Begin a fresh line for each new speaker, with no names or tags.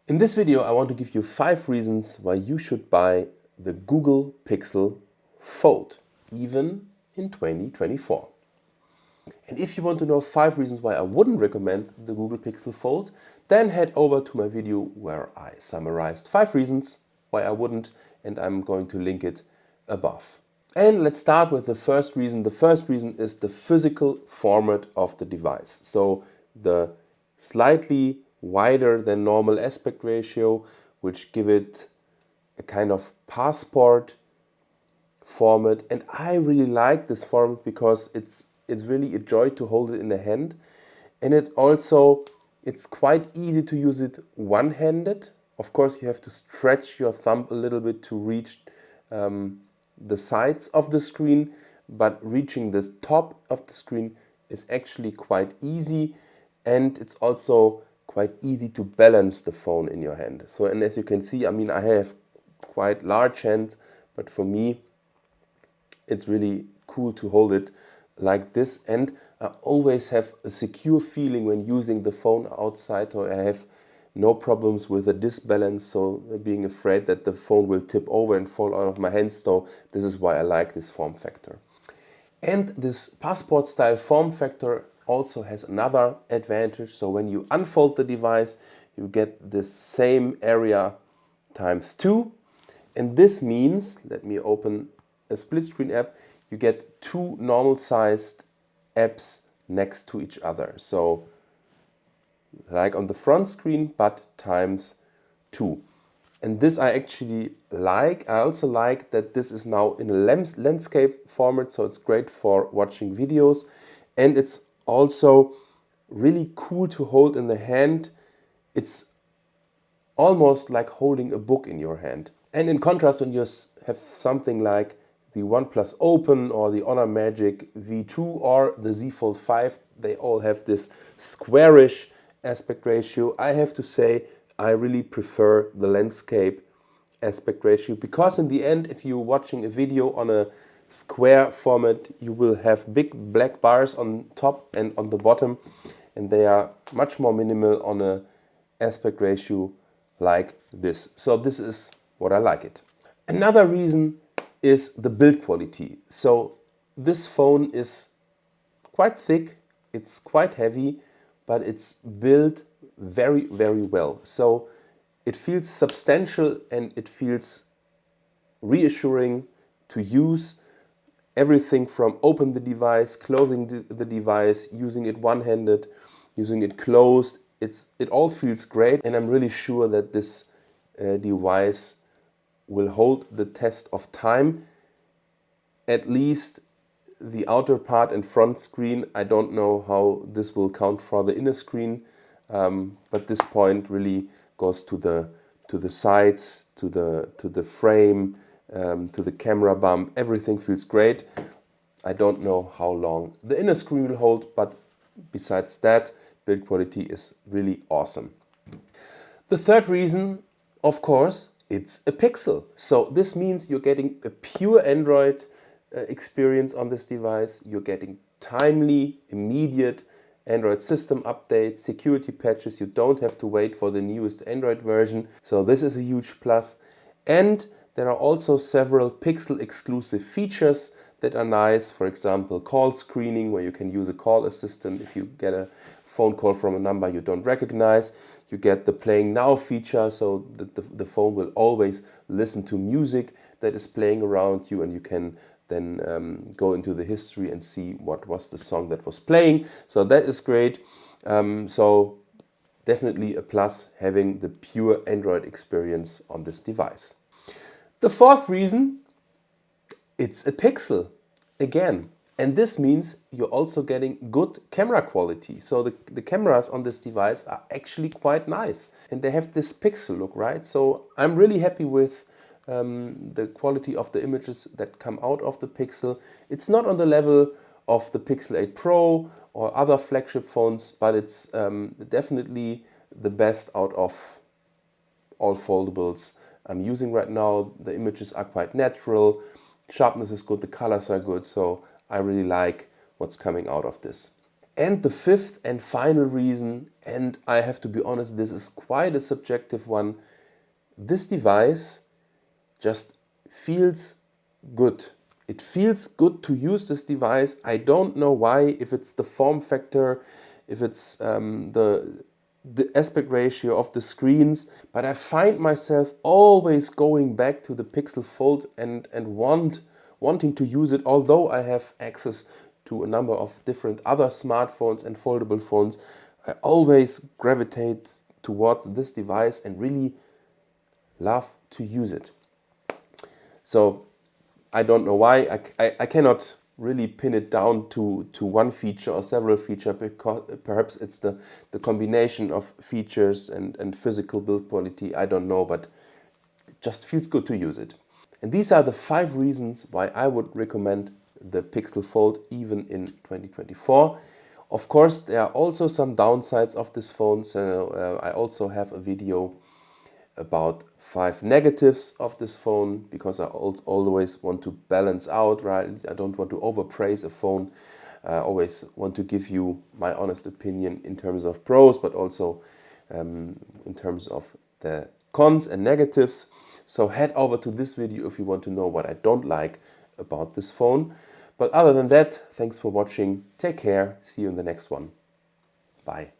In this video, I want to give you 5 reasons why you should buy the Google Pixel Fold, even in 2024. And if you want to know 5 reasons why I wouldn't recommend the Google Pixel Fold, then head over to my video where I summarized 5 reasons why I wouldn't, and I'm going to link it above. And let's start with the first reason. The first reason is the physical format of the device. So the slightly wider than normal aspect ratio, which give it a kind of passport format. And I really like this format because it's really a joy to hold it in the hand. And it's quite easy to use it one-handed. Of course, you have to stretch your thumb a little bit to reach the sides of the screen, but reaching the top of the screen is actually quite easy, and it's also quite easy to balance the phone in your hand. So, and as you can see, I mean, I have quite large hands, but for me, it's really cool to hold it like this, and I always have a secure feeling when using the phone outside, so I have no problems with the disbalance, so being afraid that the phone will tip over and fall out of my hands. So this is why I like this form factor. And this passport style form factor also has another advantage. So when you unfold the device, you get this same area times 2. And this means, let me open a split screen app, you get 2 normal sized apps next to each other. So like on the front screen, but times 2. And this I actually like. I also like that this is now in a landscape format, so it's great for watching videos. And it's also really cool to hold in the hand. It's almost like holding a book in your hand. And in contrast, when you have something like the OnePlus Open or the Honor Magic V2 or the Z Fold 5, they all have this squarish aspect ratio. I have to say I really prefer the landscape aspect ratio, because in the end, if you're watching a video on a square format, you will have big black bars on top and on the bottom, and they are much more minimal on a aspect ratio like this. So this is what I like it. Another reason is the build quality. So this phone is quite thick, it's quite heavy, but it's built very, very well. So it feels substantial and it feels reassuring to use. Everything from open the device, closing the device, using it one-handed, using it closed. It all feels great, and I'm really sure that this device will hold the test of time. At least the outer part and front screen, I don't know how this will count for the inner screen, but this point really goes to the sides, to the frame, to the camera bump. Everything feels great. I don't know how long the inner screen will hold, but besides that, build quality is really awesome. The third reason, of course, it's a Pixel. So this means you're getting a pure Android experience on this device. You're getting timely, immediate Android system updates, security patches. You don't have to wait for the newest Android version. So this is a huge plus. And there are also several Pixel exclusive features that are nice. For example, call screening, where you can use a call assistant if you get a phone call from a number you don't recognize. You get the playing now feature, so that the phone will always listen to music that is playing around you, and you can then go into the history and see what was the song that was playing. So that is great. So definitely a plus having the pure Android experience on this device. The fourth reason, it's a Pixel again. And this means you're also getting good camera quality. So the cameras on this device are actually quite nice. And they have this pixel look, right? So I'm really happy with the quality of the images that come out of the Pixel. It's not on the level of the Pixel 8 Pro or other flagship phones, but it's definitely the best out of all foldables I'm using right now. The images are quite natural, sharpness is good, the colors are good, so I really like what's coming out of this. And the fifth and final reason, and I have to be honest, this is quite a subjective one, this device just feels good. It feels good to use this device. I don't know why, if it's the form factor, if it's the aspect ratio of the screens, but I find myself always going back to the Pixel Fold and wanting to use it, although I have access to a number of different other smartphones and foldable phones. I always gravitate towards this device and really love to use it. So I don't know why. I cannot really pin it down to one feature or several features, because perhaps it's the combination of features and physical build quality. I don't know, but it just feels good to use it. And these are the 5 reasons why I would recommend the Pixel Fold even in 2024. Of course, there are also some downsides of this phone. So I also have a video about 5 negatives of this phone, because I always want to balance out, right? I don't want to overpraise a phone. I always want to give you my honest opinion in terms of pros, but also in terms of the cons and negatives. So head over to this video if you want to know what I don't like about this phone. But other than that, thanks for watching. Take care. See you in the next one. Bye.